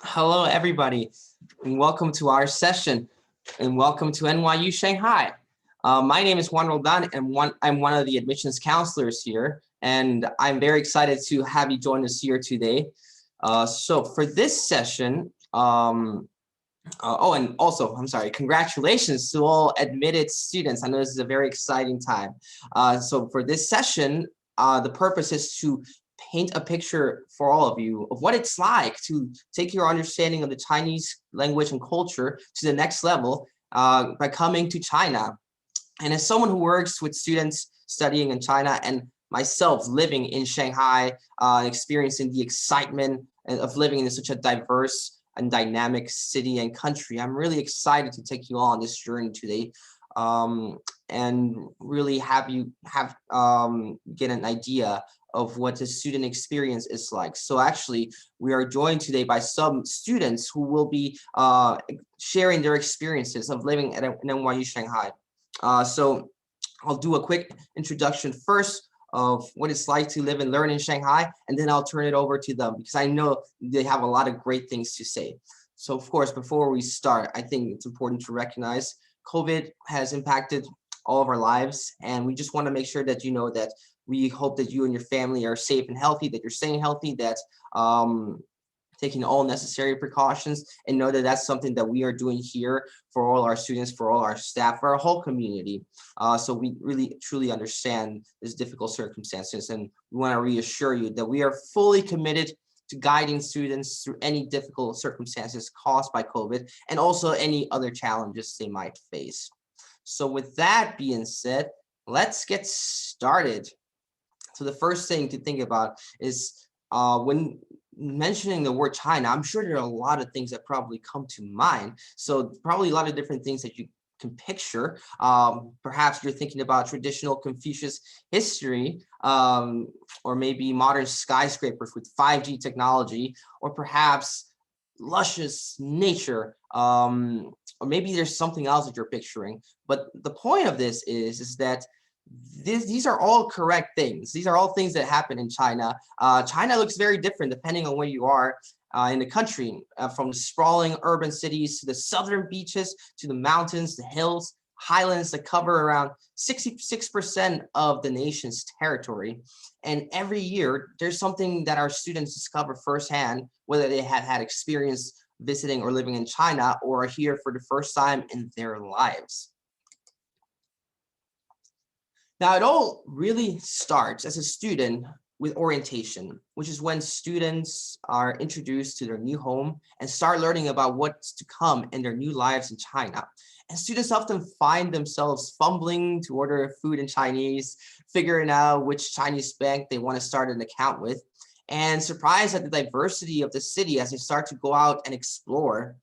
Hello, everybody, and welcome to our session, and welcome to NYU Shanghai. My name is Juan Roldan, and I'm one of the admissions counselors here, and I'm very excited to have you join us here today. So for this session, and also, I'm sorry, congratulations to all admitted students. I know this is a very exciting time. So for this session, the purpose is to paint a picture for all of you of what it's like to take your understanding of the Chinese language and culture to the next level by coming to China. And as someone who works with students studying in China and myself living in Shanghai, experiencing the excitement of living in such a diverse and dynamic city and country, I'm really excited to take you on this journey today, and really have you get an idea of what the student experience is like. So actually, we are joined today by some students who will be sharing their experiences of living at NYU Shanghai. So I'll do a quick introduction first of what it's like to live and learn in Shanghai, and then I'll turn it over to them because I know they have a lot of great things to say. So of course, before we start, I think it's important to recognize COVID has impacted all of our lives, and we just want to make sure that you know that we hope that you and your family are safe and healthy, that you're staying healthy, that taking all necessary precautions, and know that that's something that we are doing here for all our students, for all our staff, for our whole community. So we really truly understand this difficult circumstances, and we want to reassure you that we are fully committed to guiding students through any difficult circumstances caused by COVID and also any other challenges they might face. So with that being said, let's get started. So the first thing to think about is when mentioning the word China, I'm sure there are a lot of things that probably come to mind. So probably a lot of different things that you can picture. Perhaps you're thinking about traditional Confucius history, or maybe modern skyscrapers with 5G technology, or perhaps luscious nature, or maybe there's something else that you're picturing. But the point of this is that these are all correct things. These are all things that happen in China. China looks very different depending on where you are in the country, from sprawling urban cities to the southern beaches, to the mountains, the hills, highlands that cover around 66% of the nation's territory. And every year, there's something that our students discover firsthand, whether they have had experience visiting or living in China or are here for the first time in their lives. Now, it all really starts as a student with orientation, which is when students are introduced to their new home and start learning about what's to come in their new lives in China. And students often find themselves fumbling to order food in Chinese, figuring out which Chinese bank they want to start an account with, and surprised at the diversity of the city as they start to go out and explore.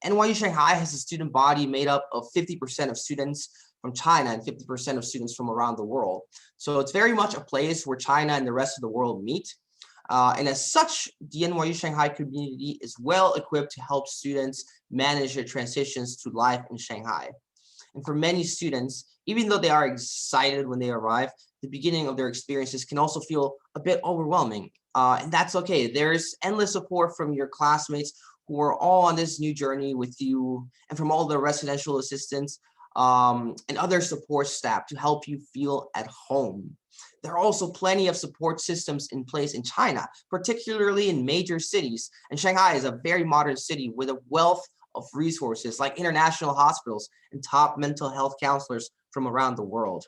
NYU Shanghai has a student body made up of 50% of students from China and 50% of students from around the world. So it's very much a place where China and the rest of the world meet. And as such, the NYU Shanghai community is well equipped to help students manage their transitions to life in Shanghai. And for many students, even though they are excited when they arrive, the beginning of their experiences can also feel a bit overwhelming. And that's okay. There's endless support from your classmates who are all on this new journey with you, and from all the residential assistants and other support staff to help you feel at home. There are also plenty of support systems in place in China, particularly in major cities. And Shanghai is a very modern city with a wealth of resources like international hospitals and top mental health counselors from around the world.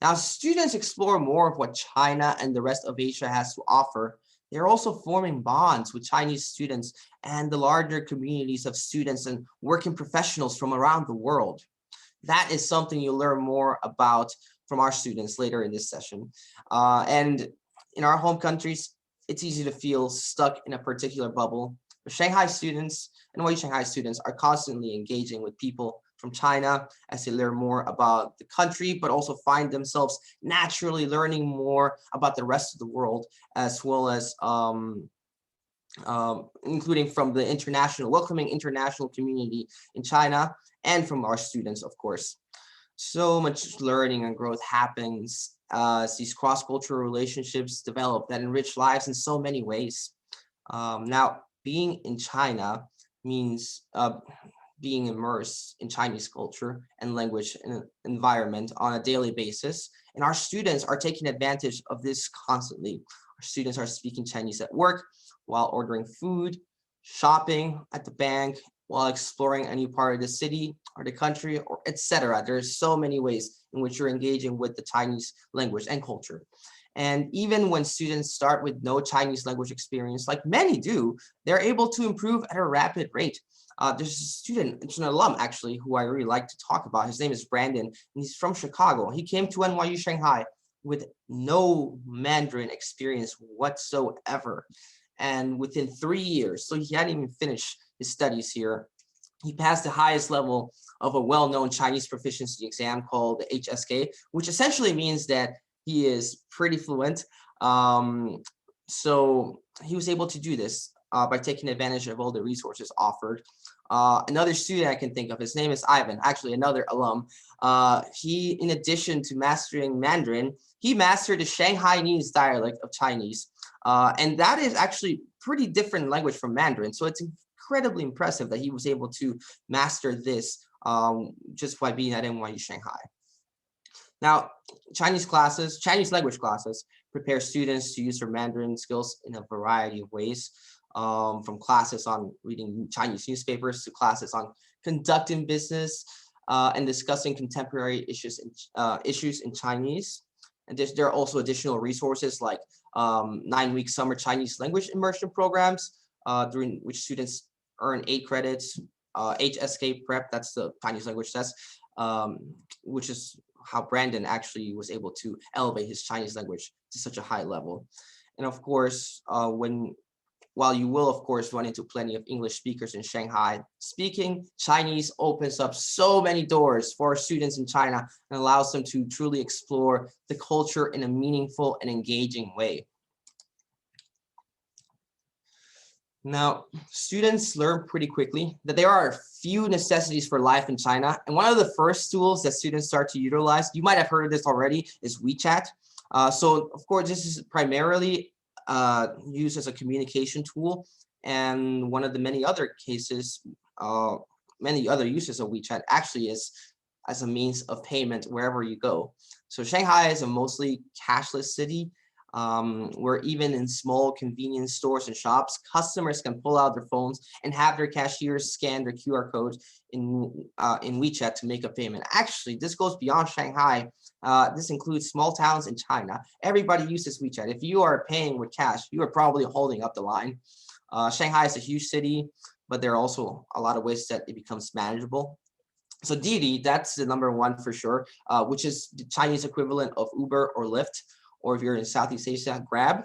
Now, students explore more of what China and the rest of Asia has to offer. They're also forming bonds with Chinese students and the larger communities of students and working professionals from around the world. That is something you'll learn more about from our students later in this session. And in our home countries, it's easy to feel stuck in a particular bubble. But Shanghai students, NYU Shanghai students, are constantly engaging with people from China as they learn more about the country, but also find themselves naturally learning more about the rest of the world, as well as including from the welcoming international community in China, and from our students, of course. So much learning and growth happens as these cross-cultural relationships develop that enrich lives in so many ways. Now, being in China means being immersed in Chinese culture and language and environment on a daily basis. And our students are taking advantage of this constantly. Our students are speaking Chinese at work, while ordering food, shopping at the bank, while exploring a new part of the city or the country, or etc. There's so many ways in which you're engaging with the Chinese language and culture. And even when students start with no Chinese language experience, like many do, they're able to improve at a rapid rate. There's a student, it's an alum actually, who I really like to talk about. His name is Brandon, and he's from Chicago. He came to NYU Shanghai with no Mandarin experience whatsoever. And within 3 years, so he hadn't even finished his studies here, he passed the highest level of a well-known Chinese proficiency exam called the HSK, which essentially means that he is pretty fluent. So he was able to do this by taking advantage of all the resources offered. Another student I can think of, his name is Ivan, actually another alum. He, in addition to mastering Mandarin, he mastered the Shanghainese dialect of Chinese. And that is actually pretty different language from Mandarin. So it's incredibly impressive that he was able to master this just by being at NYU Shanghai. Now, Chinese language classes prepare students to use their Mandarin skills in a variety of ways, from classes on reading Chinese newspapers to classes on conducting business and discussing contemporary issues in Chinese. And there are also additional resources like 9-week summer Chinese language immersion programs, during which students earn 8 credits, HSK prep, that's the Chinese language test, which is how Brandon actually was able to elevate his Chinese language to such a high level. And of course, while you will, of course, run into plenty of English speakers in Shanghai, speaking Chinese opens up so many doors for students in China and allows them to truly explore the culture in a meaningful and engaging way. Now, students learn pretty quickly that there are a few necessities for life in China. And one of the first tools that students start to utilize, you might have heard of this already, is WeChat. So of course, this is primarily used as a communication tool. And one of the many other cases, many other uses of WeChat actually is as a means of payment wherever you go. So Shanghai is a mostly cashless city, where even in small convenience stores and shops, customers can pull out their phones and have their cashiers scan their QR codes in WeChat to make a payment. Actually, this goes beyond Shanghai. This includes small towns in China. Everybody uses WeChat. If you are paying with cash, you are probably holding up the line. Shanghai is a huge city, but there are also a lot of ways that it becomes manageable. So Didi, that's the #1 for sure, which is the Chinese equivalent of Uber or Lyft, or if you're in Southeast Asia, Grab.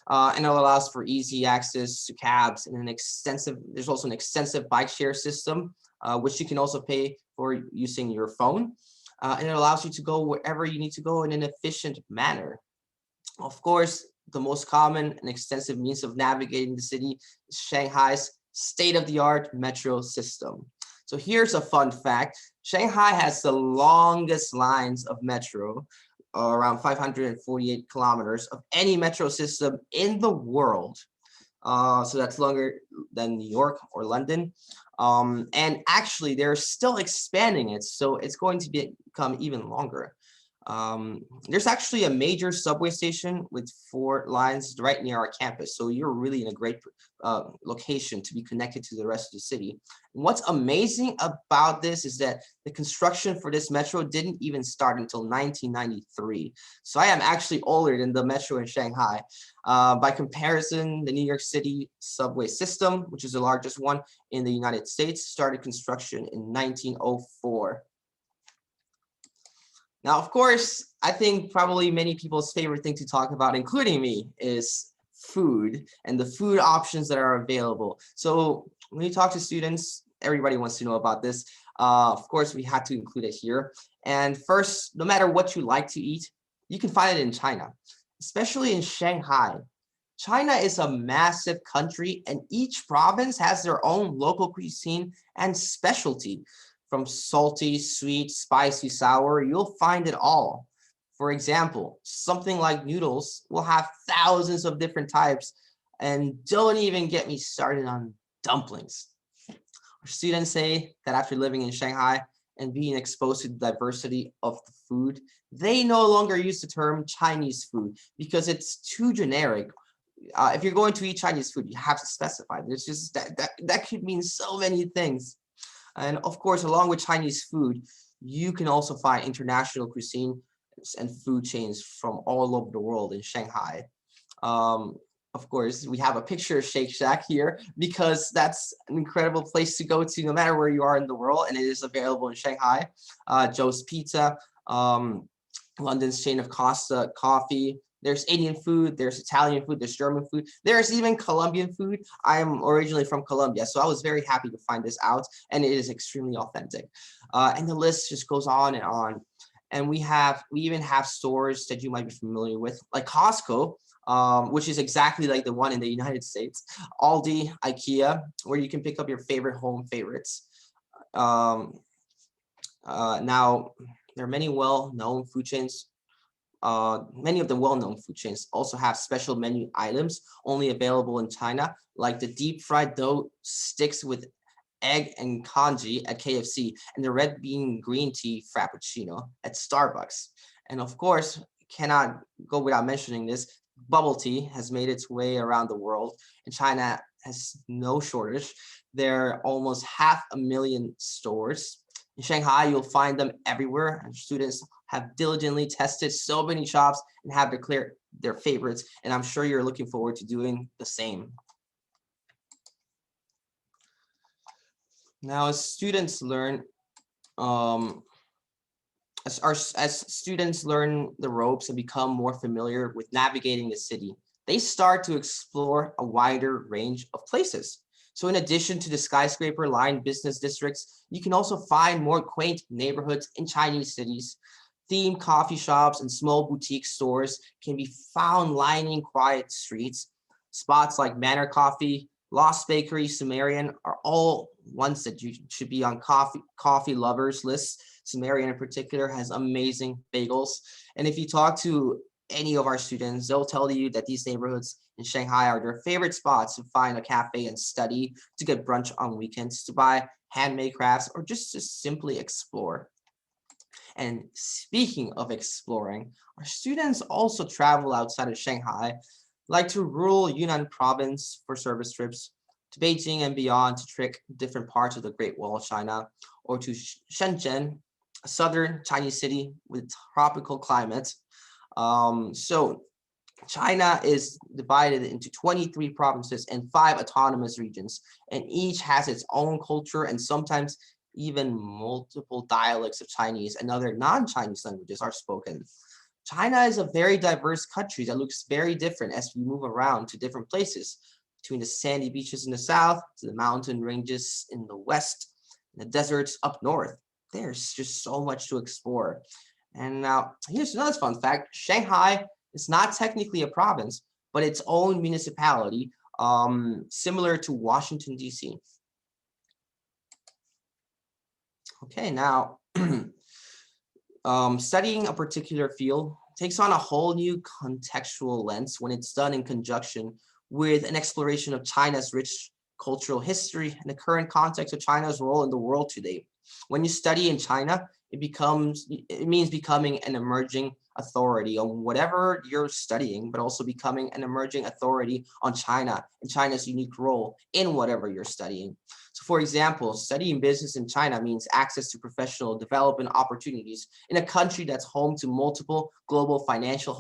And it allows for easy access to cabs and there's also an extensive bike share system, which you can also pay for using your phone. And it allows you to go wherever you need to go in an efficient manner. Of course, the most common and extensive means of navigating the city is Shanghai's state-of-the-art metro system. So here's a fun fact. Shanghai has the longest lines of metro, around 548 kilometers, of any metro system in the world. So that's longer than New York or London. And actually, they're still expanding it, so it's going to become even longer. There's actually a major subway station with 4 lines right near our campus. So you're really in a great location to be connected to the rest of the city. And what's amazing about this is that the construction for this metro didn't even start until 1993. So I am actually older than the metro in Shanghai. By comparison, the New York City subway system, which is the largest one in the United States, started construction in 1904. Now, of course, I think probably many people's favorite thing to talk about, including me, is food and the food options that are available. So when you talk to students, everybody wants to know about this. Of course, we had to include it here. And first, no matter what you like to eat, you can find it in China, especially in Shanghai. China is a massive country, and each province has their own local cuisine and specialty. From salty, sweet, spicy, sour, you'll find it all. For example, something like noodles will have thousands of different types And don't even get me started on dumplings. Our students say that after living in Shanghai and being exposed to the diversity of the food, they no longer use the term Chinese food because it's too generic. If you're going to eat Chinese food, you have to specify. There's just that could mean so many things. And of course, along with Chinese food, you can also find international cuisine and food chains from all over the world in Shanghai. Um, of course, we have a picture of Shake Shack here because that's an incredible place to go to no matter where you are in the world, and it is available in Shanghai. Joe's Pizza, London's chain of Costa Coffee. There's Indian food, there's Italian food, there's German food, there's even Colombian food. I am originally from Colombia, so I was very happy to find this out, and it is extremely authentic. And the list just goes on and on. And we even have stores that you might be familiar with, like Costco, which is exactly like the one in the United States, Aldi, IKEA, where you can pick up your favorite home favorites. Now, there are many well-known food chains. Many of the well-known food chains also have special menu items only available in China, like the deep fried dough sticks with egg and congee at KFC, and the red bean green tea frappuccino at Starbucks. And of course, cannot go without mentioning this, bubble tea has made its way around the world, and China has no shortage. There are almost 500,000 stores. In Shanghai, you'll find them everywhere, and students have diligently tested so many shops and have declared their favorites, and I'm sure you're looking forward to doing the same. Now, as students learn, as students learn the ropes and become more familiar with navigating the city, they start to explore a wider range of places. So in addition to the skyscraper-lined business districts, you can also find more quaint neighborhoods in Chinese cities. Themed coffee shops and small boutique stores can be found lining quiet streets. Spots like Manor Coffee, Lost Bakery, Sumerian are all ones that you should be on coffee lovers lists. Sumerian in particular has amazing bagels. And if you talk to any of our students, they'll tell you that these neighborhoods in Shanghai are their favorite spots to find a cafe and study, to get brunch on weekends, to buy handmade crafts, or just to simply explore. And speaking of exploring, our students also travel outside of Shanghai, like to rural Yunnan province for service trips, to Beijing and beyond to trick different parts of the Great Wall of China, or to Shenzhen, a southern Chinese city with tropical climate. So China is divided into 23 provinces and 5 autonomous regions, and each has its own culture and sometimes even multiple dialects of Chinese and other non-Chinese languages are spoken. China is a very diverse country that looks very different as we move around to different places, between the sandy beaches in the south to the mountain ranges in the west, and the deserts up north. There's just so much to explore. And now here's another fun fact. Shanghai is not technically a province, but its own municipality, similar to Washington, D.C. Okay, now studying a particular field takes on a whole new contextual lens when it's done in conjunction with an exploration of China's rich cultural history and the current context of China's role in the world today. When you study in China, it means becoming an emerging authority on whatever you're studying, but also becoming an emerging authority on China and China's unique role in whatever you're studying. So for example, studying business in China means access to professional development opportunities in a country that's home to multiple global financial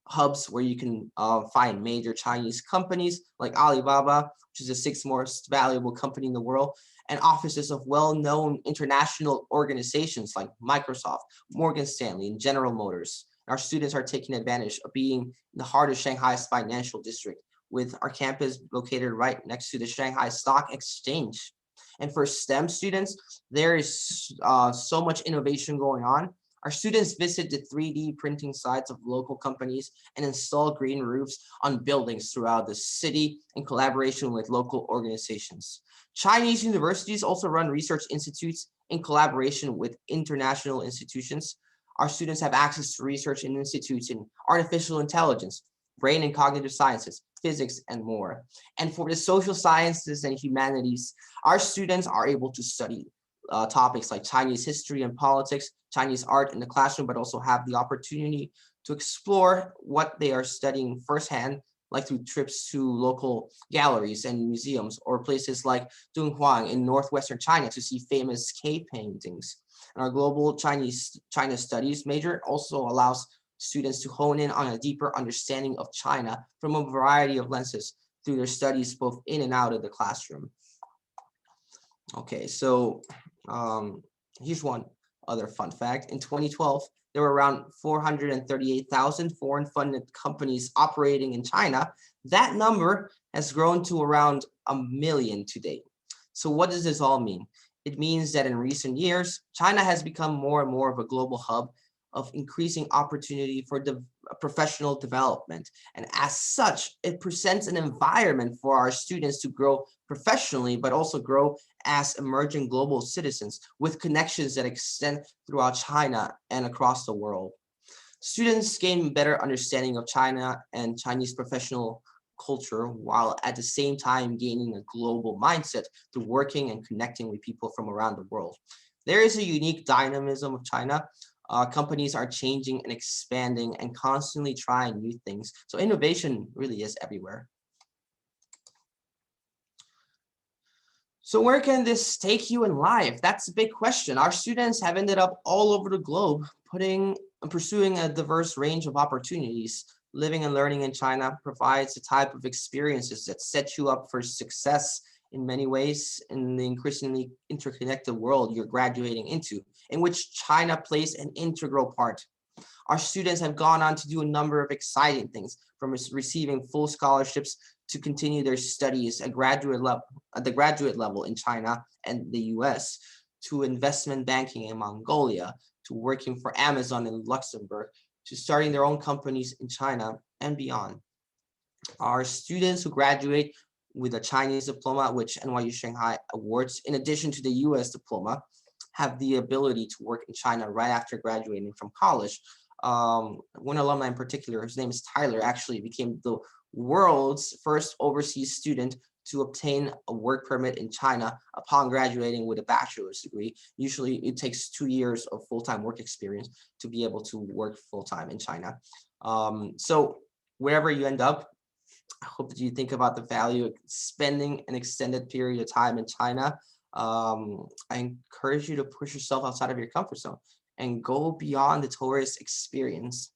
hubs where you can find major Chinese companies like Alibaba, which is the 6th most valuable company in the world, and offices of well-known international organizations like Microsoft, Morgan Stanley, and General Motors. Our students are taking advantage of being in the heart of Shanghai's financial district, with our campus located right next to the Shanghai Stock Exchange. And for STEM students, there is so much innovation going on. Our students visit the 3D printing sites of local companies and install green roofs on buildings throughout the city in collaboration with local organizations. Chinese universities also run research institutes in collaboration with international institutions. Our students have access to research and institutes in artificial intelligence, brain and cognitive sciences, physics, and more. And for the social sciences and humanities, our students are able to study topics like Chinese history and politics, Chinese art in the classroom, but also have the opportunity to explore what they are studying firsthand, like through trips to local galleries and museums, or places like Dunhuang in northwestern China to see famous cave paintings. And our global China studies major also allows students to hone in on a deeper understanding of China from a variety of lenses through their studies both in and out of the classroom. Okay, so here's one other fun fact. In 2012, there were around 438,000 foreign funded companies operating in China. That number has grown to around 1 million today. So what does this all mean? It means that in recent years, China has become more and more of a global hub of increasing opportunity for professional development. And as such, it presents an environment for our students to grow professionally, but also grow as emerging global citizens with connections that extend throughout China and across the world. Students gain better understanding of China and Chinese professional culture, while at the same time gaining a global mindset through working and connecting with people from around the world. There is a unique dynamism of China. Companies are changing and expanding and constantly trying new things. So innovation really is everywhere. So where can this take you in life? That's a big question. Our students have ended up all over the globe, pursuing a diverse range of opportunities. Living and learning in China provides a type of experiences that set you up for success in many ways in the increasingly interconnected world you're graduating into, in which China plays an integral part. Our students have gone on to do a number of exciting things, from receiving full scholarships to continue their studies at the graduate level in China and the US, to investment banking in Mongolia, to working for Amazon in Luxembourg, to starting their own companies in China and beyond. Our students who graduate with a Chinese diploma, which NYU Shanghai awards, in addition to the US diploma, have the ability to work in China right after graduating from college. One alumni in particular, his name is Tyler, actually became the world's first overseas student to obtain a work permit in China upon graduating with a bachelor's degree. Usually it takes 2 years of full-time work experience to be able to work full-time in China. So wherever you end up, I hope that you think about the value of spending an extended period of time in China. I encourage you to push yourself outside of your comfort zone and go beyond the tourist experience.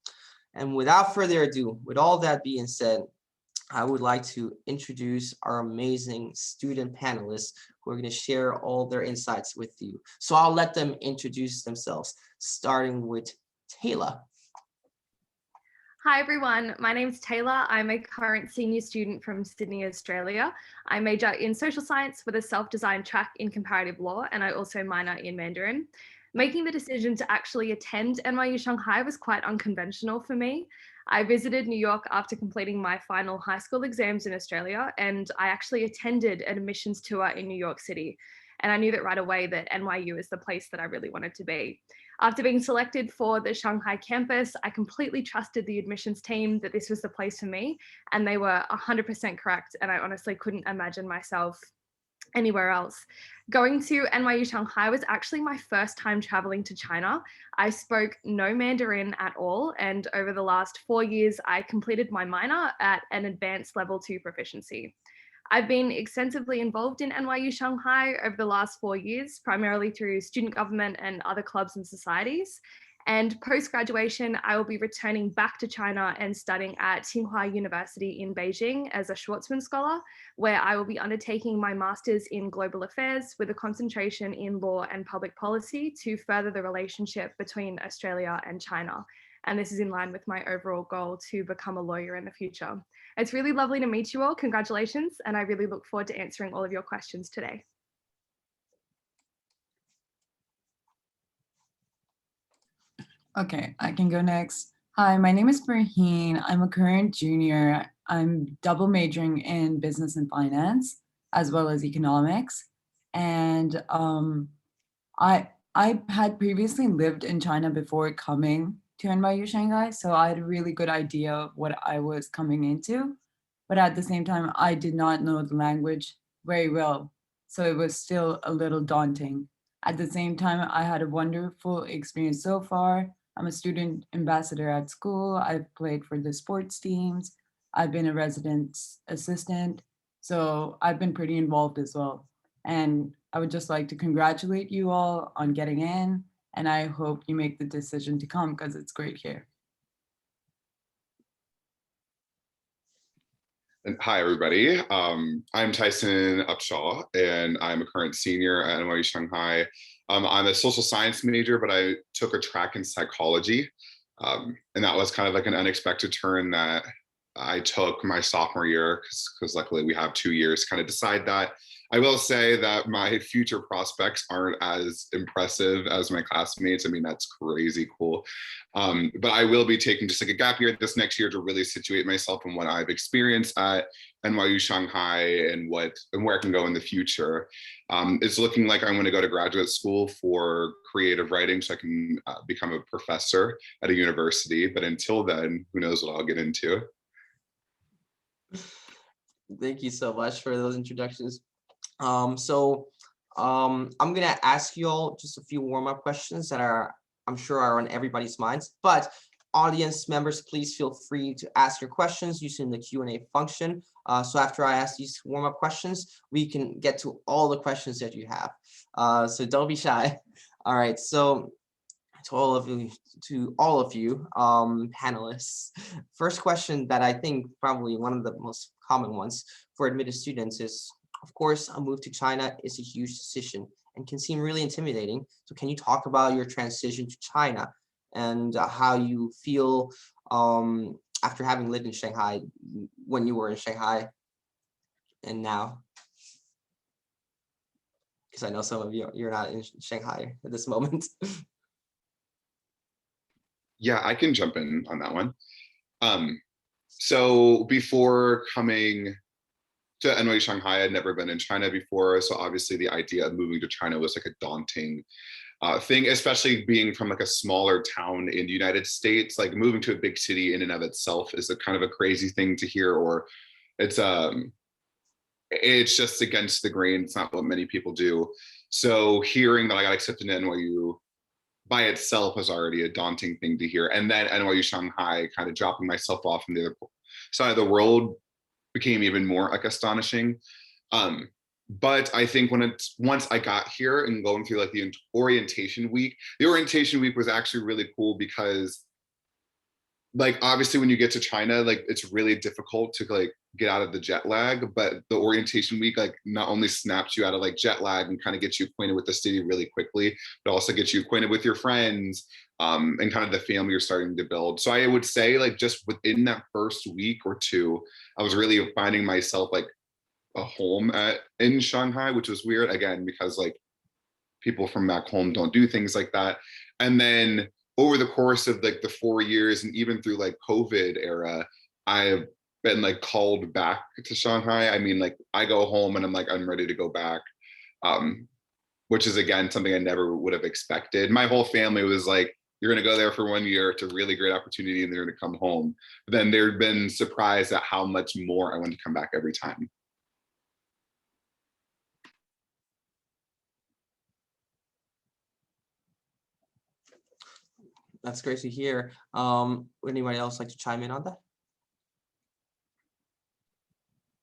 And without further ado, with all that being said, I would like to introduce our amazing student panelists who are going to share all their insights with you. So I'll let them introduce themselves, starting with Taylor. Hi everyone, my name's Taylor. I'm a current senior student from Sydney, Australia. I major in social science with a self-designed track in comparative law, and I also minor in Mandarin. Making the decision to actually attend NYU Shanghai was quite unconventional for me. I visited New York after completing my final high school exams in Australia, and I actually attended an admissions tour in New York City. And I knew that right away that NYU is the place that I really wanted to be. After being selected for the Shanghai campus, I completely trusted the admissions team that this was the place for me, and they were 100% correct, and I honestly couldn't imagine myself anywhere else. Going to NYU Shanghai was actually my first time traveling to China. I spoke no Mandarin at all, and over the last 4 years, I completed my minor at an advanced level 2 proficiency. I've been extensively involved in NYU Shanghai over the last 4 years, primarily through student government and other clubs and societies. And post-graduation, I will be returning back to China and studying at Tsinghua University in Beijing as a Schwarzman Scholar, where I will be undertaking my master's in global affairs with a concentration in law and public policy to further the relationship between Australia and China. And this is in line with my overall goal to become a lawyer in the future. It's really lovely to meet you all. Congratulations. And I really look forward to answering all of your questions today. Okay, I can go next. Hi, my name is Farheen. I'm a current junior. I'm double majoring in business and finance, as well as economics. And I had previously lived in China before coming to NYU Shanghai. So I had a really good idea of what I was coming into. But at the same time, I did not know the language very well. So it was still a little daunting. At the same time, I had a wonderful experience so far. I'm a student ambassador at school. I've played for the sports teams. I've been a resident assistant. So I've been pretty involved as well. And I would just like to congratulate you all on getting in. And I hope you make the decision to come because it's great here. And hi, everybody. I'm Tyson Upshaw, and I'm a current senior at NYU Shanghai. I'm a social science major, but I took a track in psychology. And that was kind of like an unexpected turn that I took my sophomore year, because luckily we have 2 years to kind of decide that. I will say that my future prospects aren't as impressive as my classmates. I mean, that's crazy cool. But I will be taking just like a gap year this next year to really situate myself in what I've experienced at NYU Shanghai and where I can go in the future. It's looking like I'm going to go to graduate school for creative writing so I can become a professor at a university. But until then, who knows what I'll get into. Thank you so much for those introductions. I'm gonna ask you all just a few warm-up questions that I'm sure are on everybody's minds, but audience members, please feel free to ask your questions using the Q&A function. So after I ask these warm-up questions, we can get to all the questions that you have. So don't be shy. All right, so to all of you panelists, first question that I think probably one of the most common ones for admitted students is, of course, a move to China is a huge decision and can seem really intimidating. So can you talk about your transition to China and how you feel after having lived in Shanghai, when you were in Shanghai and now? Because I know some of you, you're not in Shanghai at this moment. Yeah, I can jump in on that one. So before coming to NYU Shanghai, I'd never been in China before. So obviously the idea of moving to China was like a daunting thing, especially being from like a smaller town in the United States. Like moving to a big city in and of itself is a kind of a crazy thing to hear, or it's just against the grain. It's not what many people do. So hearing that I got accepted to NYU by itself was already a daunting thing to hear. And then NYU Shanghai, kind of dropping myself off from the other side of the world, became even more like astonishing. But I think once I got here and going through like the orientation week was actually really cool because like obviously when you get to China, like it's really difficult to like get out of the jet lag, but the orientation week like not only snaps you out of like jet lag and kind of gets you acquainted with the city really quickly, but also gets you acquainted with your friends and kind of the family you're starting to build. So I would say like just within that first week or two, I was really finding myself like a home in Shanghai, which was weird again, because like people from back home don't do things like that. And then over the course of like the 4 years and even through like COVID era, I've been like called back to Shanghai. I mean, like I go home and I'm ready to go back, which is again, something I never would have expected. My whole family was like, you're going to go there for 1 year. It's a really great opportunity and they're going to come home. But then they've been surprised at how much more I want to come back every time. That's great to hear. Would anybody else like to chime in on that?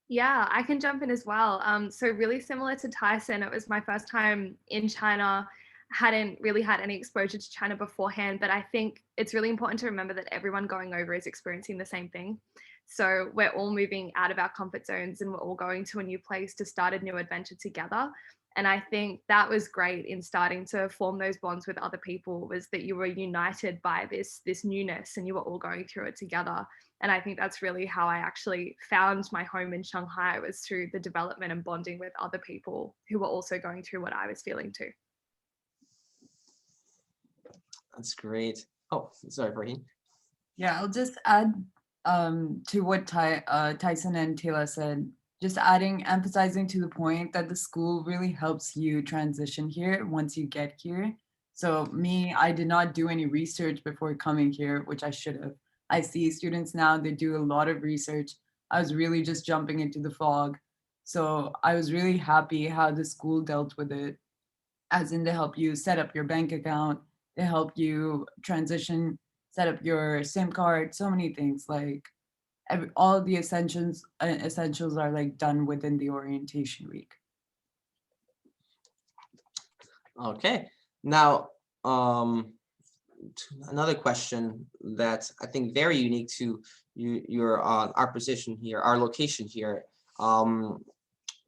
Yeah, I can jump in as well. So really similar to Tyson, it was my first time in China. Hadn't really had any exposure to China beforehand, but I think it's really important to remember that everyone going over is experiencing the same thing. So we're all moving out of our comfort zones and we're all going to a new place to start a new adventure together. And I think that was great in starting to form those bonds with other people, was that you were united by this newness and you were all going through it together. And I think that's really how I actually found my home in Shanghai, was through the development and bonding with other people who were also going through what I was feeling too. That's great. Oh, sorry, Brahim. Yeah, I'll just add to what Tyson and Taylor said, just emphasizing to the point that the school really helps you transition here once you get here. So me, I did not do any research before coming here, which I should have. I see students now, they do a lot of research. I was really just jumping into the fog. So I was really happy how the school dealt with it, as in they help you set up your bank account, they help you transition, set up your SIM card, so many things. Like all of the essentials are like done within the orientation week. Okay, now another question that I think very unique to our position here, our location here.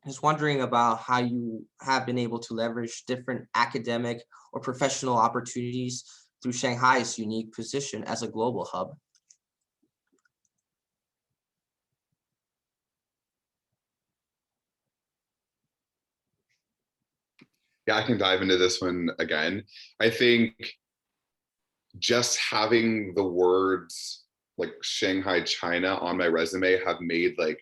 Just wondering about how you have been able to leverage different academic or professional opportunities through Shanghai's unique position as a global hub. Yeah, I can dive into this one again. I think just having the words like Shanghai, China on my resume have made like,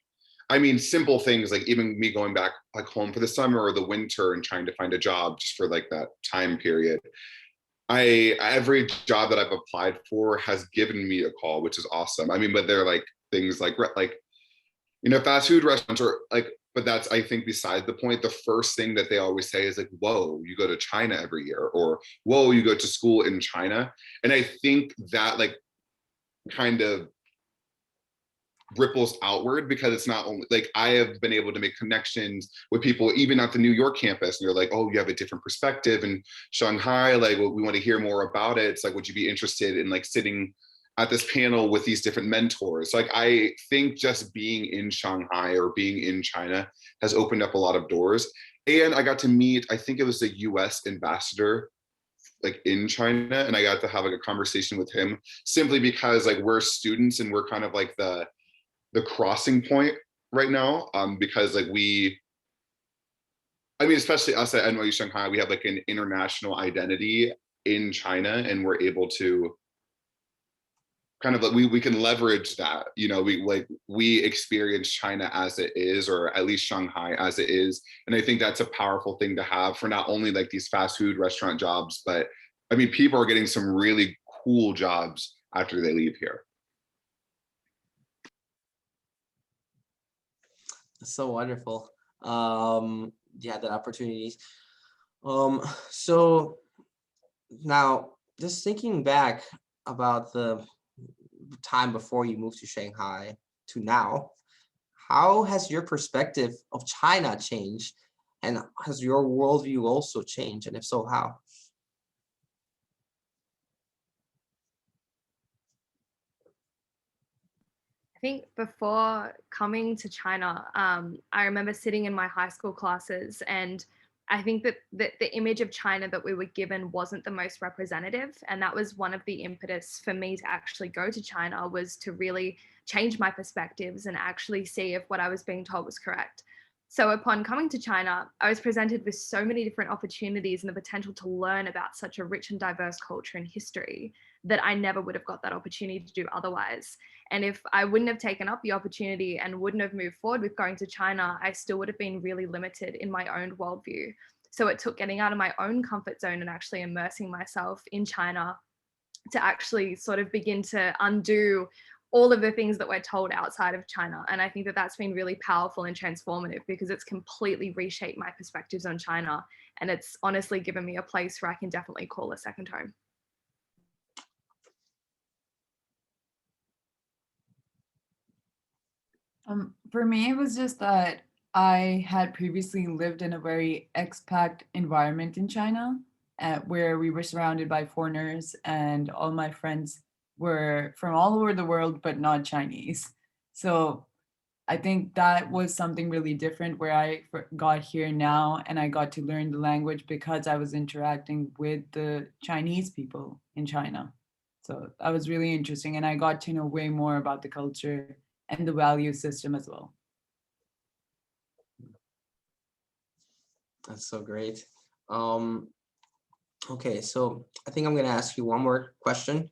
I mean, simple things like even me going back like home for the summer or the winter and trying to find a job just for like that time period. Every job that I've applied for has given me a call, which is awesome. I mean, but they're like things like fast food restaurants or like, but that's, I think, beside the point. The first thing that they always say is like, whoa, you go to China every year, or whoa, you go to school in China. And I think that like kind of ripples outward, because it's not only like I have been able to make connections with people even at the New York campus, and they're like, oh, you have a different perspective in Shanghai, like, well, we want to hear more about it. It's like, would you be interested in like sitting at this panel with these different mentors? Like, I think just being in Shanghai or being in China has opened up a lot of doors. And I got to meet, I think it was the US ambassador like in China, and I got to have like a conversation with him simply because like we're students and we're kind of like the crossing point right now, because like I mean, especially us at NYU Shanghai, we have like an international identity in China, and we're able to kind of like we can leverage that. We experience China as it is, or at least Shanghai as it is, and I think that's a powerful thing to have for not only like these fast food restaurant jobs, but I mean, people are getting some really cool jobs after they leave here. So wonderful. Yeah, the opportunities. So now just thinking back about the time before you moved to Shanghai to now, how has your perspective of China changed, and has your worldview also changed, and if so, how? I think before coming to China, I remember sitting in my high school classes, and I think that the image of China that we were given wasn't the most representative. And that was one of the impetus for me to actually go to China, was to really change my perspectives and actually see if what I was being told was correct. So upon coming to China, I was presented with so many different opportunities and the potential to learn about such a rich and diverse culture and history that I never would have got that opportunity to do otherwise. And if I wouldn't have taken up the opportunity and wouldn't have moved forward with going to China, I still would have been really limited in my own worldview. So it took getting out of my own comfort zone and actually immersing myself in China to actually sort of begin to undo all of the things that we're told outside of China. And I think that that's been really powerful and transformative, because it's completely reshaped my perspectives on China. And it's honestly given me a place where I can definitely call a second home. For me, it was just that I had previously lived in a very expat environment in China, where we were surrounded by foreigners, and all my friends were from all over the world, but not Chinese. So I think that was something really different, where I got here now and I got to learn the language because I was interacting with the Chinese people in China. So that was really interesting, and I got to know way more about the culture and the value system as well. That's so great. Okay, so I think I'm going to ask you one more question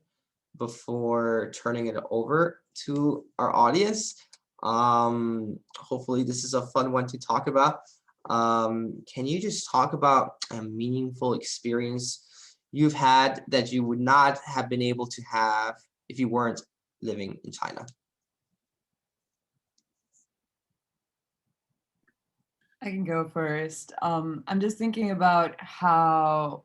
before turning it over to our audience. Hopefully this is a fun one to talk about. Can you just talk about a meaningful experience you've had that you would not have been able to have if you weren't living in China? I can go first. I'm just thinking about how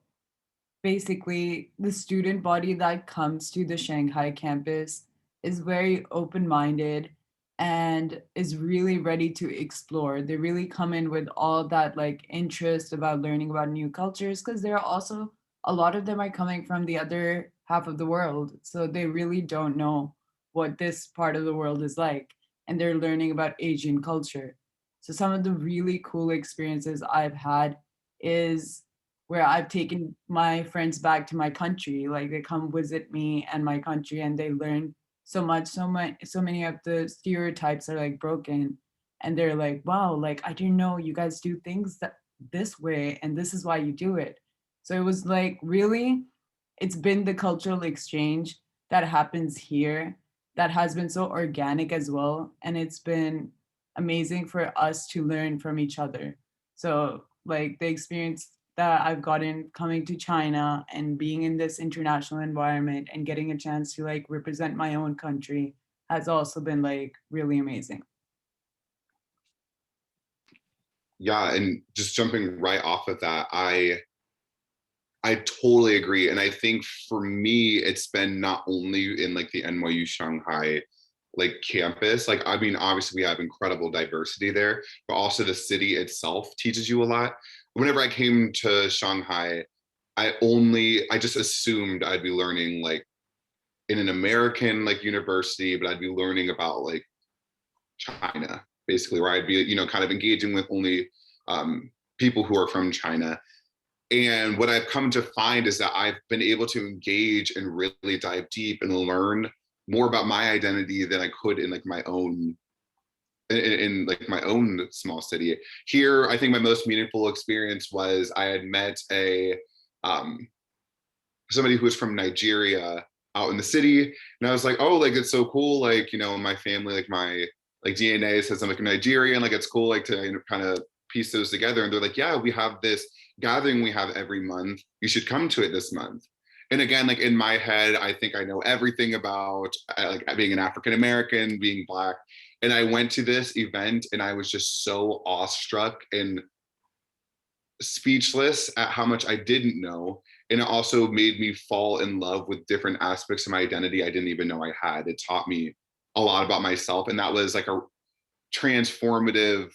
basically the student body that comes to the Shanghai campus is very open-minded and is really ready to explore. They really come in with all that like interest about learning about new cultures, because there are also a lot of them are coming from the other half of the world. So they really don't know what this part of the world is like. And they're learning about Asian culture. So some of the really cool experiences I've had is where I've taken my friends back to my country. Like they come visit me and my country and they learn so much, so many of the stereotypes are like broken. And they're like, wow, like I didn't know you guys do things that this way and this is why you do it. So it was like really, it's been the cultural exchange that happens here that has been so organic as well. And it's been amazing for us to learn from each other. So like the experience that I've gotten coming to China and being in this international environment and getting a chance to like represent my own country has also been like really amazing. Yeah, and just jumping right off of that, I totally agree. And I think for me, it's been not only in like the NYU Shanghai like campus, like I mean, obviously we have incredible diversity there, but also the city itself teaches you a lot. Whenever I came to Shanghai, I just assumed I'd be learning like in an American like university, but I'd be learning about like China, basically, where I'd be, you know, kind of engaging with only people who are from China. And what I've come to find is that I've been able to engage and really dive deep and learn more about my identity than I could in like my own in like my own small city. Here, I think my most meaningful experience was I had met a somebody who was from Nigeria out in the city, and I was like, oh, like it's so cool, like you know, my family, like my like DNA says I'm like Nigerian, like it's cool, like to you know, kind of piece those together. And they're like, yeah, we have this gathering we have every month. You should come to it this month. And again, like in my head, I think I know everything about like being an African American, being Black. And I went to this event and I was just so awestruck and speechless at how much I didn't know. And it also made me fall in love with different aspects of my identity I didn't even know I had. It taught me a lot about myself. And that was like a transformative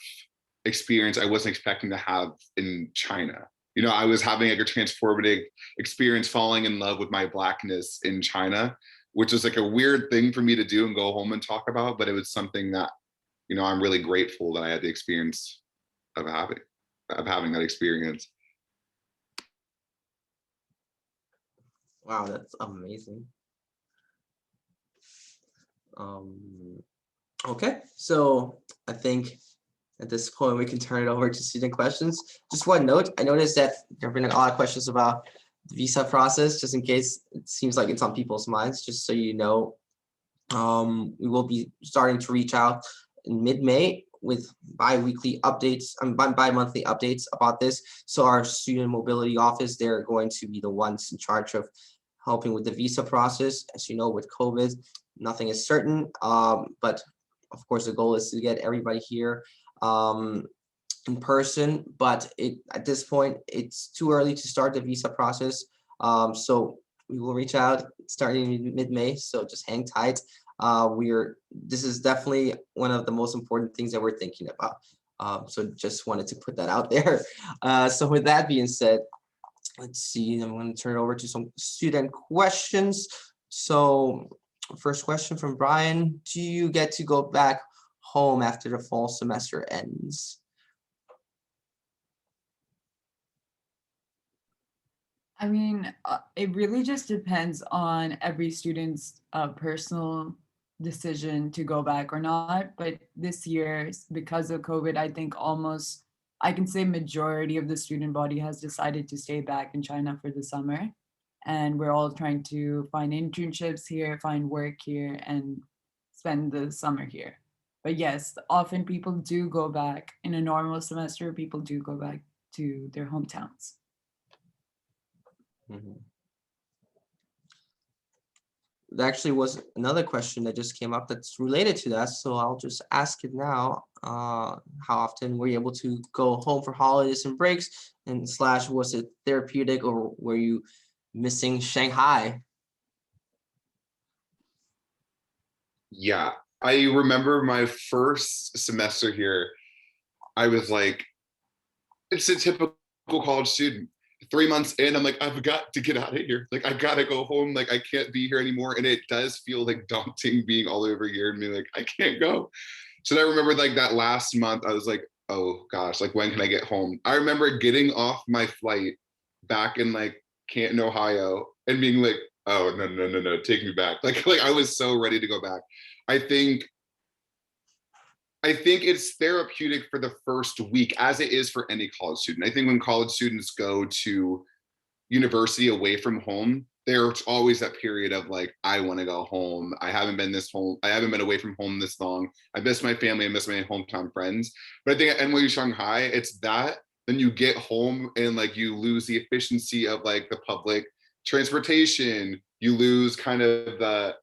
experience I wasn't expecting to have in China. You know, I was having like a transformative experience falling in love with my Blackness in China, which was like a weird thing for me to do and go home and talk about, but it was something that, you know, I'm really grateful that I had the experience of having that experience. Wow, that's amazing. Okay, so I think at this point we can turn it over to student questions. Just one note, I noticed that there have been a lot of questions about the visa process, just in case it seems like it's on people's minds, just so you know. We will be starting to reach out in mid-May with bi-weekly updates, bi-monthly updates about this. So our student mobility office, they're going to be the ones in charge of helping with the visa process. As you know, with COVID, nothing is certain, but of course the goal is to get everybody here in person, but at this point it's too early to start the visa process. So we will reach out starting mid-May, so just hang tight. This is definitely one of the most important things that we're thinking about. So just wanted to put that out there. So with that being said, let's see, I'm going to turn it over to some student questions. So first question from Brian: do you get to go back home after the fall semester ends? I mean, it really just depends on every student's personal decision to go back or not. But this year, because of COVID, I think almost, I can say majority of the student body has decided to stay back in China for the summer. And we're all trying to find internships here, find work here, and spend the summer here. But yes, often people do go back. In a normal semester, people do go back to their hometowns. Mm-hmm. there actually was another question that just came up that's related to that. So I'll just ask it now. How often were you able to go home for holidays and breaks? And slash, was it therapeutic or were you missing Shanghai? Yeah, I remember my first semester here, I was like, it's a typical college student. 3 months in, I'm like, I've got to get out of here. Like, I gotta go home. Like, I can't be here anymore. And it does feel like daunting being all over here and being like, I can't go. So I remember like that last month, I was like, oh gosh, like when can I get home? I remember getting off my flight back in like Canton, Ohio, and being like, oh no, take me back. Like I was so ready to go back. I think it's therapeutic for the first week, as it is for any college student. I think when college students go to university away from home, there's always that period of like, I want to go home. I haven't been away from home this long. I miss my family, I miss my hometown friends. But I think at NYU Shanghai, it's that. Then you get home and like you lose the efficiency of like the public transportation. You lose kind of the,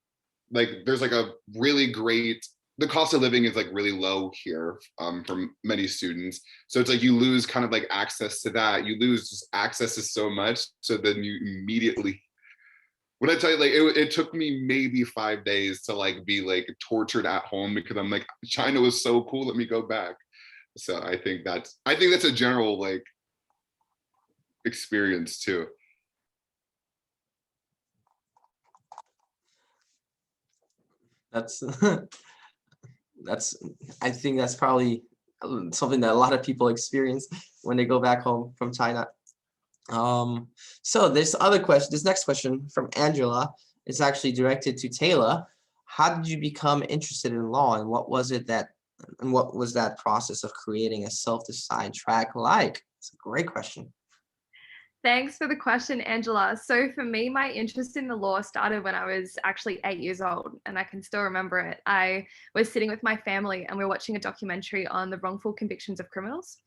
like, there's like a really great, the cost of living is like really low here for many students. So it's like you lose kind of like access to that. You lose just access to so much. So then you immediately, when I tell you, like it took me maybe 5 days to like be like tortured at home because I'm like, China was so cool, let me go back. So I think that's a general like experience too. That's I think that's probably something that a lot of people experience when they go back home from China. So this next question from Angela is actually directed to Taylor. How did you become interested in law, and what was that process of creating a self-designed track like? It's a great question. Thanks for the question, Angela. So for me, my interest in the law started when I was actually 8 years old, and I can still remember it. I was sitting with my family and we were watching a documentary on the wrongful convictions of criminals.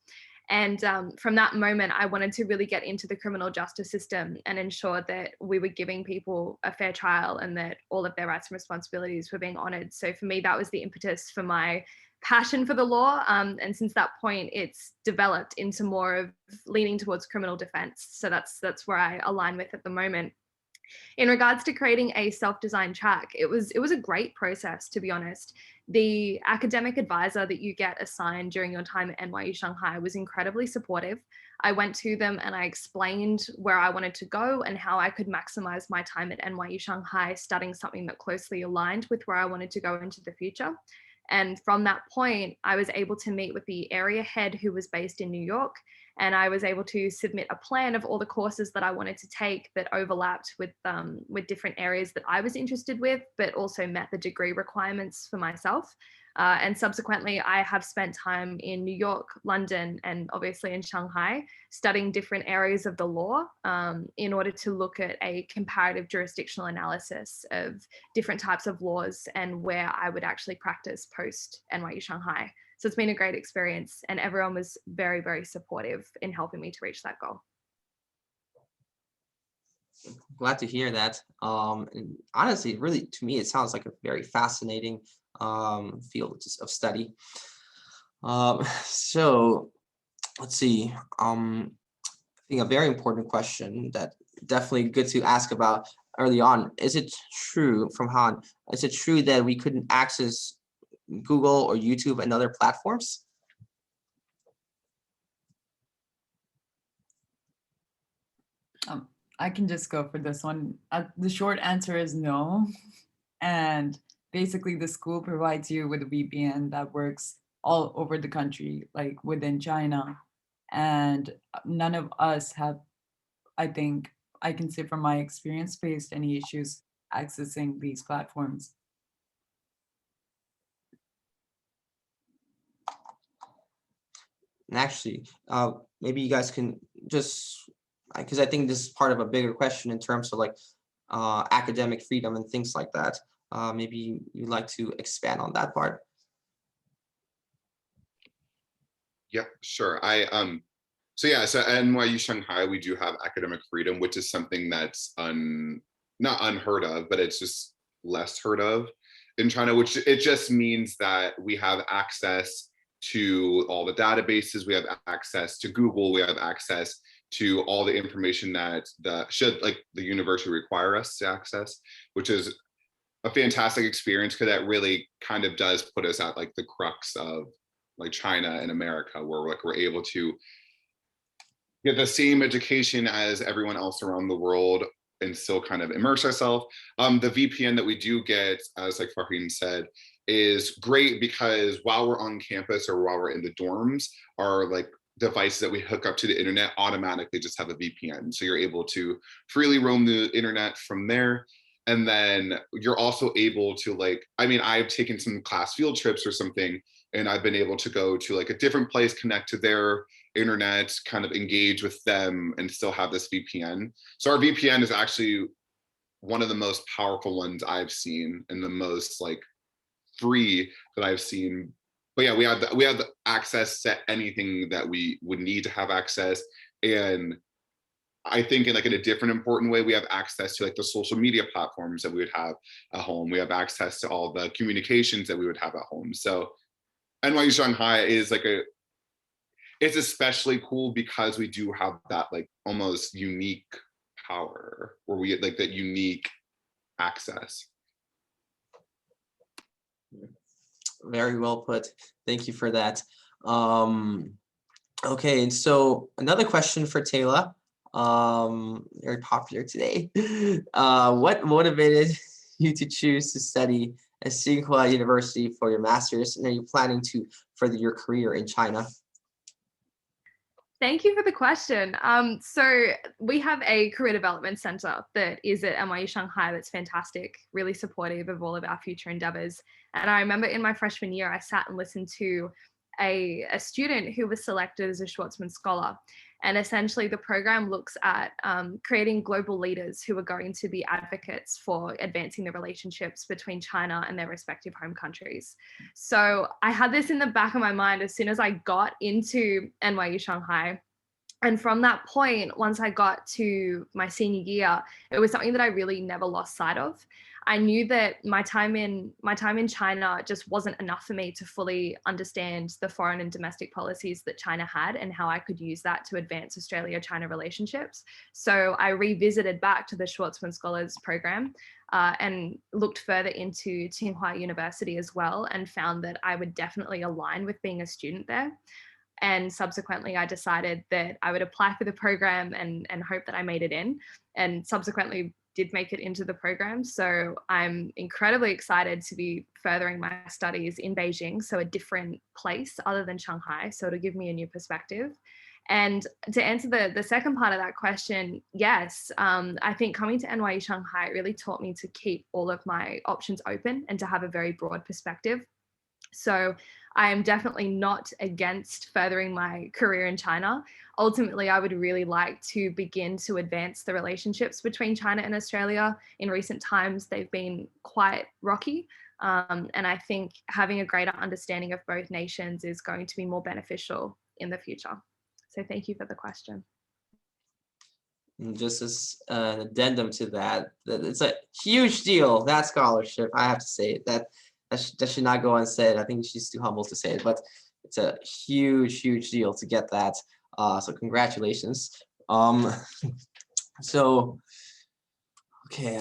And from that moment, I wanted to really get into the criminal justice system and ensure that we were giving people a fair trial and that all of their rights and responsibilities were being honored. So for me, that was the impetus for my passion for the law. And since that point, it's developed into more of leaning towards criminal defense. So that's where I align with at the moment. In regards to creating a self-designed track, it was a great process, to be honest. The academic advisor that you get assigned during your time at NYU Shanghai was incredibly supportive. I went to them and I explained where I wanted to go and how I could maximize my time at NYU Shanghai, studying something that closely aligned with where I wanted to go into the future. And from that point, I was able to meet with the area head who was based in New York, and I was able to submit a plan of all the courses that I wanted to take that overlapped with different areas that I was interested with, but also met the degree requirements for myself. And subsequently, I have spent time in New York, London, and obviously in Shanghai, studying different areas of the law in order to look at a comparative jurisdictional analysis of different types of laws and where I would actually practice post NYU Shanghai. So it's been a great experience, and everyone was very, very supportive in helping me to reach that goal. Glad to hear that. And honestly, really, to me, it sounds like a very fascinating field of study. So let's see. I think a very important question that definitely good to ask about early on. Is it true, from Han, is it true that we couldn't access Google or YouTube and other platforms? I can just go for this one. The short answer is no. And basically the school provides you with a VPN that works all over the country, like within China. And none of us have, I think, I can say from my experience, faced any issues accessing these platforms. And actually, maybe you guys can just, because I think this is part of a bigger question in terms of like academic freedom and things like that. Maybe you'd like to expand on that part. Yeah, sure. So at NYU Shanghai, we do have academic freedom, which is something that's not unheard of, but it's just less heard of in China, which it just means that we have access to all the databases, we have access to Google, we have access to all the information that the university require us to access, which is a fantastic experience because that really kind of does put us at like the crux of like China and America, where like we're able to get the same education as everyone else around the world and still kind of immerse ourselves. The VPN that we do get, as like Farheen said, is great because while we're on campus or while we're in the dorms, our like devices that we hook up to the internet automatically just have a VPN. So you're able to freely roam the internet from there. And then you're also able to like, I mean, I've taken some class field trips or something, and I've been able to go to like a different place, connect to their internet, kind of engage with them and still have this VPN. So our VPN is actually one of the most powerful ones I've seen and the most like free that I've seen. But yeah, we have the access to anything that we would need to have access. And I think in a different important way, we have access to like the social media platforms that we would have at home. We have access to all the communications that we would have at home. So NYU Shanghai is it's especially cool because we do have that like almost unique power, where we get like that unique access. Very well put. Thank you for that. Okay, and so another question for Taylor. Very popular today. What motivated you to choose to study at Tsinghua University for your master's, and are you planning to further your career in China? Thank you for the question. So we have a career development center that is at NYU Shanghai that's fantastic, really supportive of all of our future endeavors. And I remember in my freshman year, I sat and listened to a student who was selected as a Schwartzman Scholar. And essentially the program looks at creating global leaders who are going to be advocates for advancing the relationships between China and their respective home countries. So I had this in the back of my mind as soon as I got into NYU Shanghai. And from that point, once I got to my senior year, it was something that I really never lost sight of. I knew that my time in China just wasn't enough for me to fully understand the foreign and domestic policies that China had and how I could use that to advance Australia-China relationships. So I revisited back to the Schwartzman Scholars Program and looked further into Tsinghua University as well, and found that I would definitely align with being a student there. And subsequently, I decided that I would apply for the program and hope that I made it in, and subsequently did make it into the program. So I'm incredibly excited to be furthering my studies in Beijing, so a different place other than Shanghai. So it'll give me a new perspective. And to answer the second part of that question, yes, I think coming to NYU Shanghai really taught me to keep all of my options open and to have a very broad perspective. So I am definitely not against furthering my career in China. Ultimately, I would really like to begin to advance the relationships between China and Australia. In recent times, they've been quite rocky. And I think having a greater understanding of both nations is going to be more beneficial in the future. So thank you for the question. And just as an addendum to that, it's a huge deal, that scholarship. I have to say that should not go unsaid. I think she's too humble to say it, but it's a huge deal to get that. So congratulations. So, okay,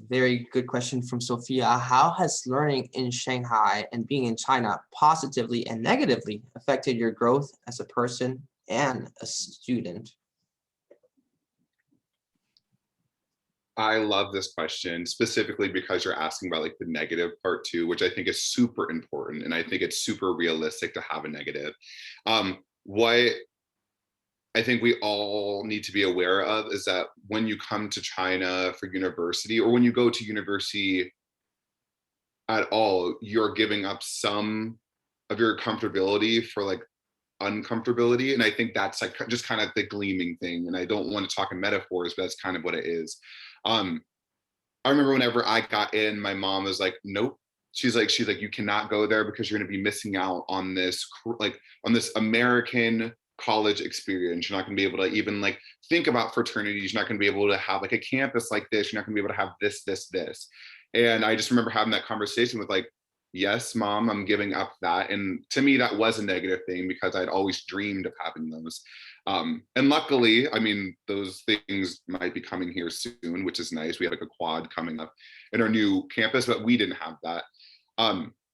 very good question from Sophia. How has learning in Shanghai and being in China positively and negatively affected your growth as a person and a student? I love this question, specifically because you're asking about like the negative part too, which I think is super important. And I think it's super realistic to have a negative. What I think we all need to be aware of is that when you come to China for university, or when you go to university at all, you're giving up some of your comfortability for like uncomfortability. And I think that's like just kind of the gleaming thing. And I don't want to talk in metaphors, but that's kind of what it is. I remember whenever I got in, my mom was like, nope. She's like, you cannot go there because you're going to be missing out on this, like on this American college experience. You're not going to be able to even like think about fraternities. You're not going to be able to have like a campus like this. You're not going to be able to have this. And I just remember having that conversation with like, yes, mom, I'm giving up that. And to me, that was a negative thing because I'd always dreamed of having those. And luckily, I mean, those things might be coming here soon, which is nice. We have like a quad coming up in our new campus, but we didn't have that.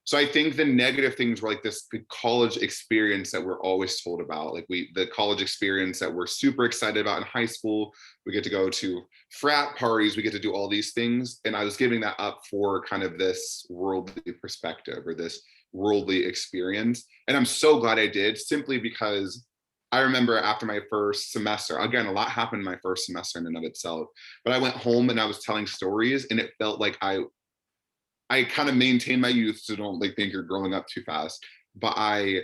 So I think the negative things were like this college experience that we're always told about, like the college experience that we're super excited about in high school. We get to go to frat parties, we get to do all these things. And I was giving that up for kind of this worldly perspective or this worldly experience. And I'm so glad I did, simply because I remember after my first semester, again, a lot happened in my first semester in and of itself, but I went home and I was telling stories and it felt like I kind of maintain my youth, so don't like think you're growing up too fast. But I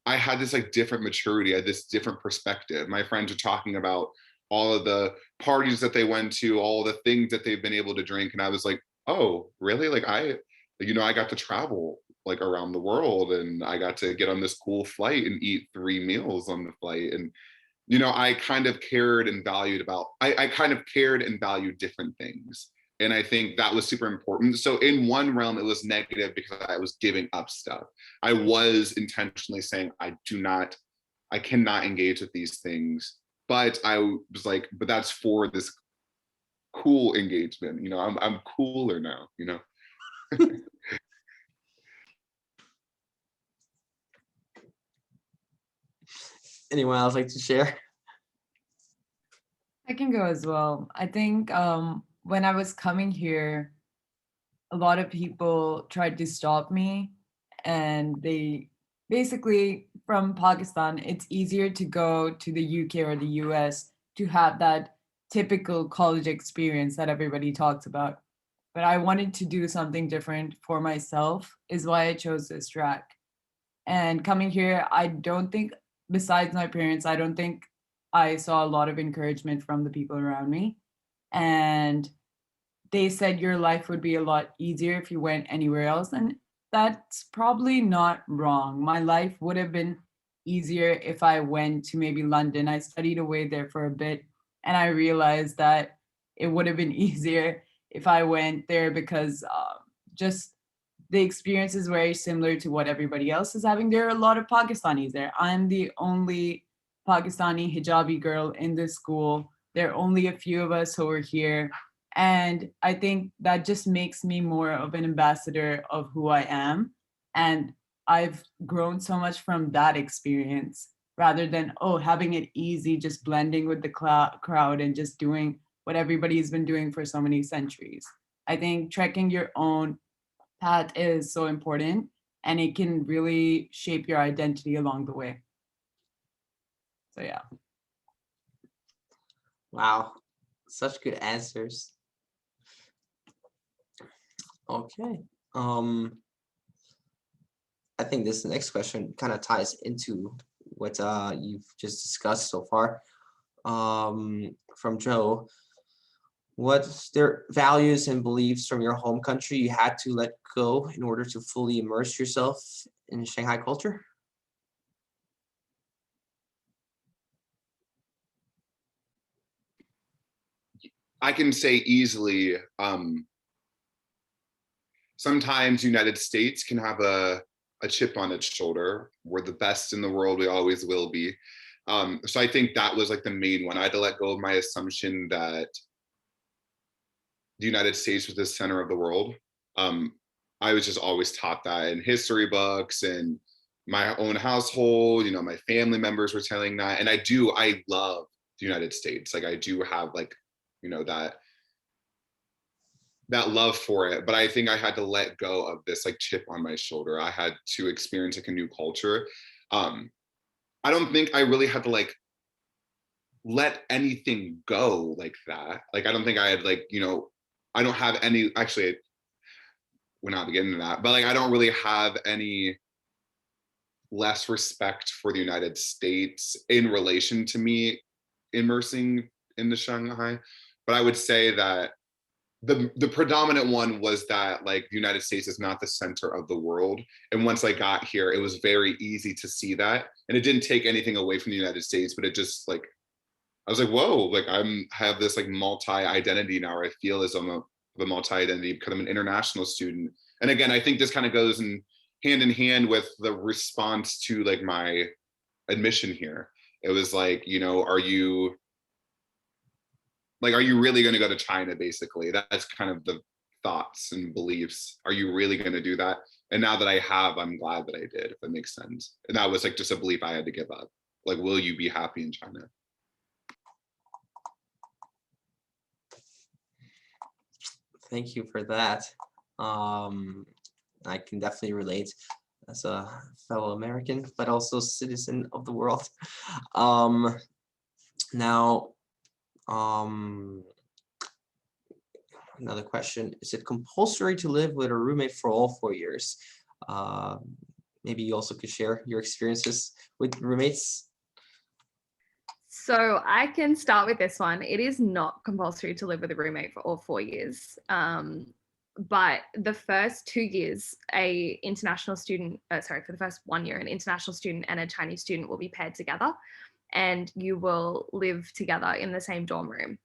had this like different maturity, I had this different perspective. My friends are talking about all of the parties that they went to, all the things that they've been able to drink. And I was like, oh, really? Like I got to travel like around the world and I got to get on this cool flight and eat 3 meals on the flight. And, I kind of cared and valued I kind of cared and valued different things. And I think that was super important. So in one realm, it was negative because I was giving up stuff. I was intentionally saying, I cannot engage with these things. But I was like, but that's for this cool engagement. I'm cooler now, Anyone else like to share? I can go as well. I think when I was coming here, a lot of people tried to stop me, and they basically, from Pakistan, it's easier to go to the UK or the US to have that typical college experience that everybody talks about. But I wanted to do something different for myself, is why I chose this track. And coming here, I don't think, besides my parents, I don't think I saw a lot of encouragement from the people around me. And they said your life would be a lot easier if you went anywhere else. And that's probably not wrong. My life would have been easier if I went to maybe London. I studied away there for a bit, and I realized that it would have been easier if I went there because just the experience is very similar to what everybody else is having. There are a lot of Pakistanis there. I'm the only Pakistani hijabi girl in this school. There are only a few of us who are here. And I think that just makes me more of an ambassador of who I am. And I've grown so much from that experience rather than, having it easy, just blending with the crowd and just doing what everybody's been doing for so many centuries. I think trekking your own path is so important, and it can really shape your identity along the way. So yeah. Wow, such good answers. Okay. I think this next question kind of ties into what you've just discussed so far. From Joe, what's their values and beliefs from your home country you had to let go in order to fully immerse yourself in Shanghai culture? I can say easily, sometimes United States can have a chip on its shoulder. We're the best in the world, we always will be. So I think that was like the main one. I had to let go of my assumption that the United States was the center of the world. I was just always taught that in history books and my own household, my family members were telling that. And I love the United States. Like I do have like, that love for it. But I think I had to let go of this like chip on my shoulder. I had to experience like a new culture. I don't think I really had to like let anything go like that. Like, I don't think I had like, I don't have any, actually, we're not getting into that, but like, I don't really have any less respect for the United States in relation to me immersing in the Shanghai. But I would say that the predominant one was that like the United States is not the center of the world. And once I got here, it was very easy to see that. And it didn't take anything away from the United States, but it just like, I was like, whoa, like have this like multi-identity now where I feel as I'm a multi-identity because I'm an international student. And again, I think this kind of goes hand in hand with the response to like my admission here. It was like, you know, are you really going to go to China? Basically, that's kind of the thoughts and beliefs. Are you really going to do that? And now that I have, I'm glad that I did, if that makes sense. And that was like just a belief I had to give up. Like, will you be happy in China? Thank you for that. I can definitely relate as a fellow American, but also citizen of the world. Now, another question, is it compulsory to live with a roommate for all 4 years? Maybe you also could share your experiences with roommates. So I can start with this one. It is not compulsory to live with a roommate for all 4 years. But the first 2 years, for the first 1 year, an international student and a Chinese student will be paired together, and you will live together in the same dorm room.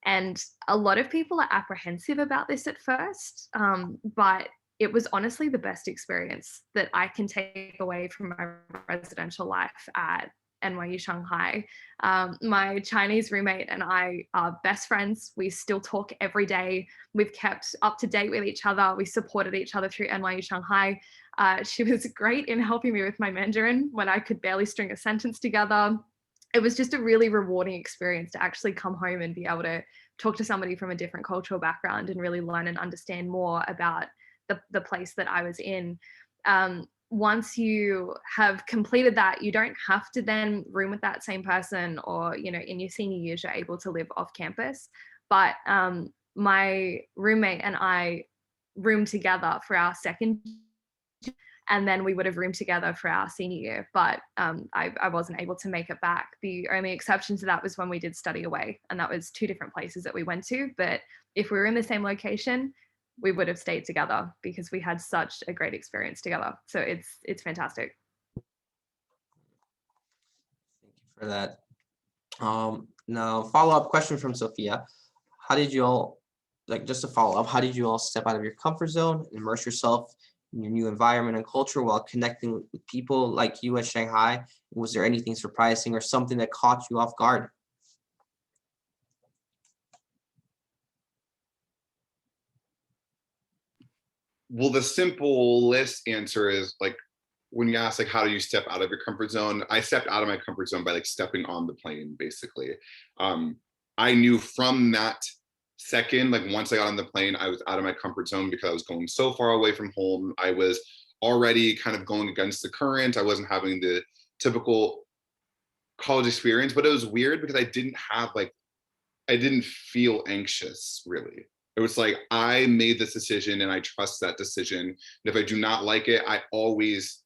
And a lot of people are apprehensive about this at first, but it was honestly the best experience that I can take away from my residential life at NYU Shanghai. My Chinese roommate and I are best friends. We still talk every day. We've kept up to date with each other. We supported each other through NYU Shanghai. She was great in helping me with my Mandarin when I could barely string a sentence together. It was just a really rewarding experience to actually come home and be able to talk to somebody from a different cultural background and really learn and understand more about the place that I was in. Once you have completed that, you don't have to then room with that same person, or, you know, in your senior years, you're able to live off campus. But my roommate and I roomed together for our second year, and then we would have roomed together for our senior year. But I wasn't able to make it back. The only exception to that was when we did study away, and that was 2 different places that we went to. But if we were in the same location, we would have stayed together because we had such a great experience together. So it's fantastic. Thank you for that. Now, follow-up question from Sophia. How did you all, just to follow up, how did you all step out of your comfort zone, immerse yourself in your new environment and culture while connecting with people like you at Shanghai? Was there anything surprising or something that caught you off guard? Well, the simplest answer is like, when you ask like, how do you step out of your comfort zone? I stepped out of my comfort zone by like stepping on the plane, basically. I knew from that second, like once I got on the plane, I was out of my comfort zone because I was going so far away from home. I was already kind of going against the current. I wasn't having the typical college experience, but it was weird because I didn't feel anxious really. It was like, I made this decision and I trust that decision. And if I do not like it, I always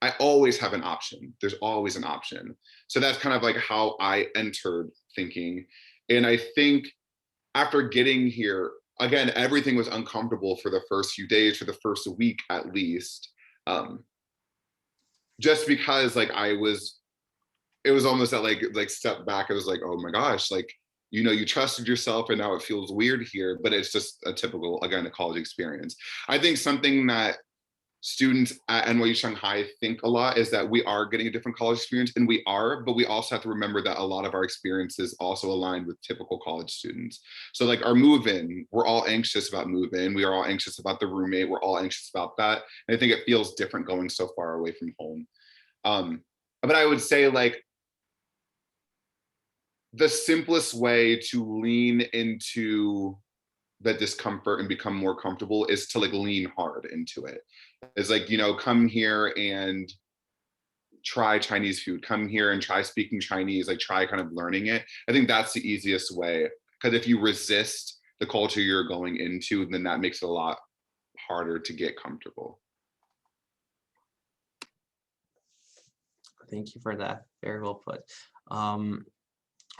have an option. There's always an option. So that's kind of like how I entered thinking. And I think after getting here, again, everything was uncomfortable for the first few days, for the first week at least. Just because like it was almost that like step back. It was like, oh my gosh, like, you know, you trusted yourself and now it feels weird here, but it's just a typical, again, a college experience. I think something that students at NYU Shanghai think a lot is that we are getting a different college experience, and we are, but we also have to remember that a lot of our experiences also aligned with typical college students. So like our move-in, we're all anxious about move-in. We are all anxious about the roommate. We're all anxious about that. And I think it feels different going so far away from home. But I would say like, the simplest way to lean into the discomfort and become more comfortable is to like lean hard into it. It's like, you know, come here and try Chinese food, come here and try speaking Chinese, like try kind of learning it. I think that's the easiest way, because if you resist the culture you're going into, then that makes it a lot harder to get comfortable. Thank you for that. Very well put.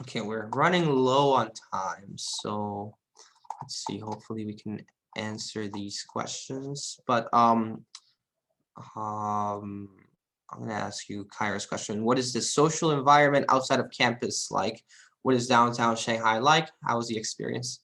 Okay, we're running low on time, so let's see. Hopefully, we can answer these questions. But I'm gonna ask you Kyra's question. What is the social environment outside of campus like? What is downtown Shanghai like? How was the experience?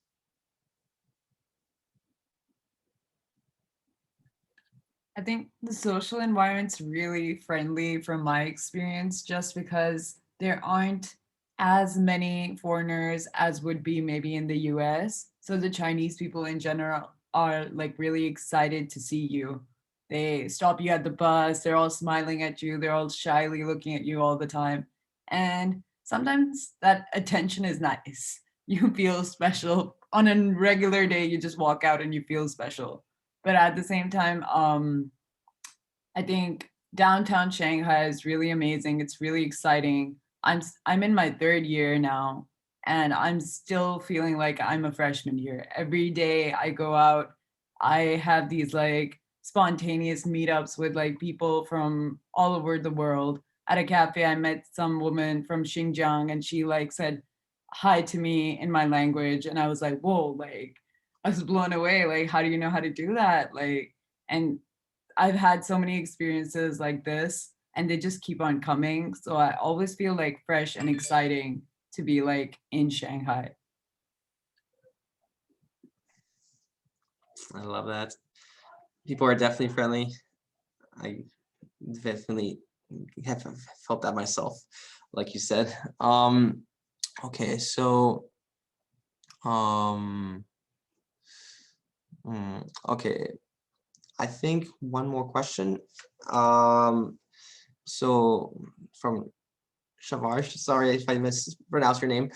I think the social environment's really friendly from my experience, just because there aren't as many foreigners as would be maybe in the US. So the Chinese people in general are like really excited to see you. They stop you at the bus, they're all smiling at you, they're all shyly looking at you all the time. And sometimes that attention is nice. You feel special. On a regular day, you just walk out and you feel special. But at the same time, I think downtown Shanghai is really amazing. It's really exciting. I'm in my third year now, and I'm still feeling like I'm a freshman here. Every day I go out, I have these like spontaneous meetups with like people from all over the world. At a cafe, I met some woman from Xinjiang, and she like said hi to me in my language, and I was like, whoa, like I was blown away. Like, how do you know how to do that? Like, and I've had so many experiences like this, and they just keep on coming. So I always feel like fresh and exciting to be like in Shanghai. I love that. People are definitely friendly. I definitely have felt that myself, like you said. Okay, so um, okay, I think one more question. So from Shavarsh, sorry if I mispronounced your name.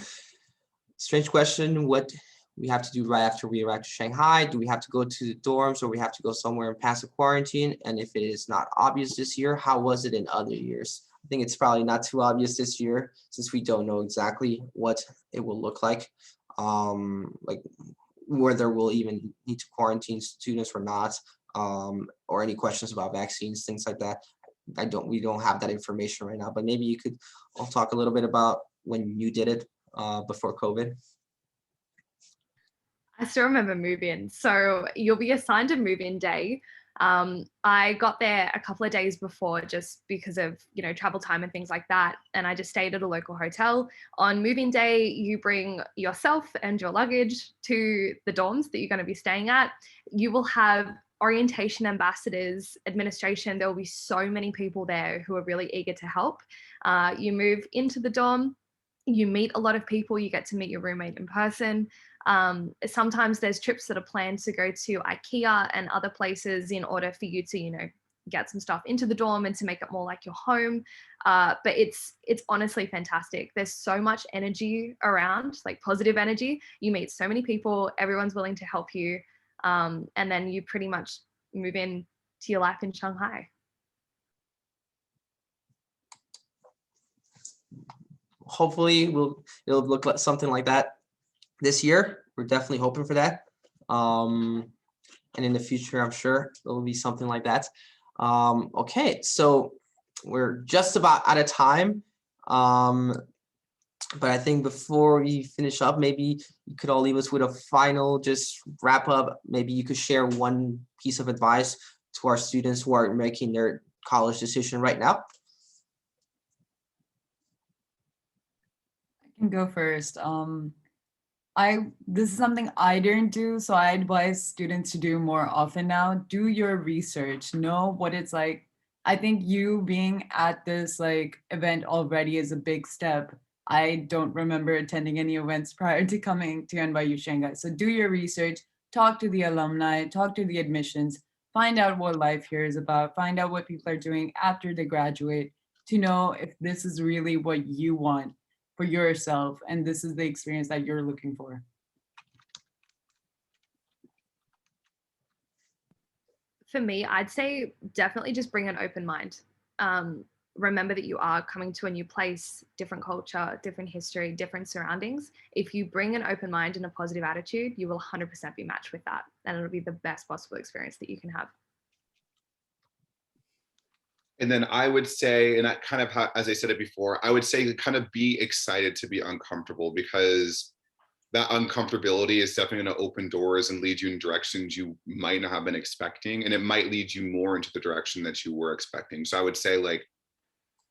Strange question. What we have to do right after we arrive to Shanghai? Do we have to go to the dorms, or we have to go somewhere and pass a quarantine? And if it is not obvious this year, how was it in other years? I think it's probably not too obvious this year, since we don't know exactly what it will look like whether we'll even need to quarantine students or not, or any questions about vaccines, things like that. We don't have that information right now, but maybe you could all talk a little bit about when you did it before COVID. I still remember move-in. So you'll be assigned a move-in day. I got there a couple of days before just because of, travel time and things like that. And I just stayed at a local hotel. On move-in day, you bring yourself and your luggage to the dorms that you're going to be staying at. You will have orientation ambassadors, administration. There will be so many people there who are really eager to help. You move into the dorm. You meet a lot of people. You get to meet your roommate in person. Sometimes there's trips that are planned to go to IKEA and other places in order for you to, get some stuff into the dorm and to make it more like your home. But it's honestly fantastic. There's so much energy around, like positive energy. You meet so many people, everyone's willing to help you. And then you pretty much move in to your life in Shanghai. Hopefully it'll look like something like that this year. We're definitely hoping for that. And in the future, I'm sure it'll be something like that. Okay, so we're just about out of time. But I think before we finish up, maybe you could all leave us with a final just wrap up. Maybe you could share one piece of advice to our students who are making their college decision right now. I can go first. This is something I didn't do, so I advise students to do more often now. Do your research, know what it's like. I think you being at this like event already is a big step. I don't remember attending any events prior to coming to NYU Shanghai. So do your research, talk to the alumni, talk to the admissions, find out what life here is about, find out what people are doing after they graduate, to know if this is really what you want for yourself and this is the experience that you're looking for. For me, I'd say definitely just bring an open mind. Remember that you are coming to a new place, different culture, different history, different surroundings. If you bring an open mind and a positive attitude, you will 100% be matched with that. And it'll be the best possible experience that you can have. And then I would say, and I kind of, as I said it before, I would say kind of be excited to be uncomfortable, because that uncomfortability is definitely going to open doors and lead you in directions you might not have been expecting. And it might lead you more into the direction that you were expecting. So I would say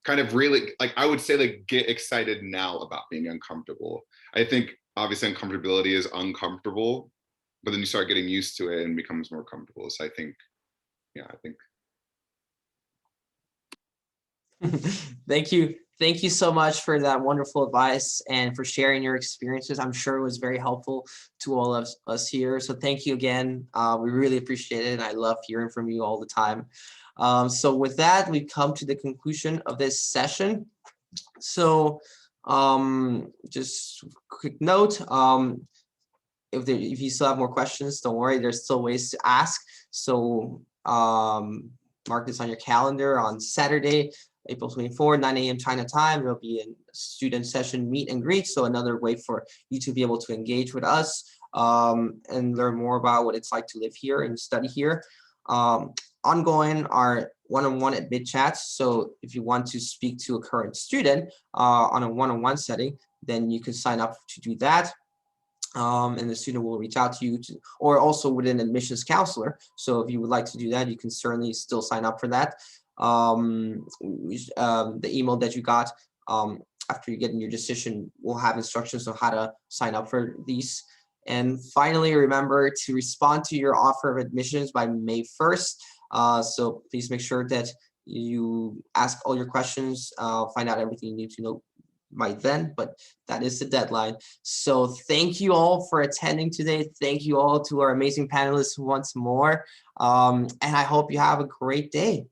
I would say get excited now about being uncomfortable. I think obviously uncomfortability is uncomfortable, but then you start getting used to it and becomes more comfortable. So I think Thank you. Thank you so much for that wonderful advice and for sharing your experiences. I'm sure it was very helpful to all of us here. So thank you again. We really appreciate it. And I love hearing from you all the time. So with that, we come to the conclusion of this session. So just quick note, if you still have more questions, don't worry, there's still ways to ask. So mark this on your calendar on Saturday, April 24, 9 a.m. China time. There'll be a student session meet and greet. So another way for you to be able to engage with us and learn more about what it's like to live here and study here. Ongoing are one-on-one admit chats. So if you want to speak to a current student on a one-on-one setting, then you can sign up to do that. And the student will reach out to you or also with an admissions counselor. So if you would like to do that, you can certainly still sign up for that. The email that you got after you get in your decision will have instructions on how to sign up for these. And finally, remember to respond to your offer of admissions by May 1st. So please make sure that you ask all your questions, find out everything you need to know by then, but that is the deadline. So thank you all for attending today. Thank you all to our amazing panelists once more. And I hope you have a great day.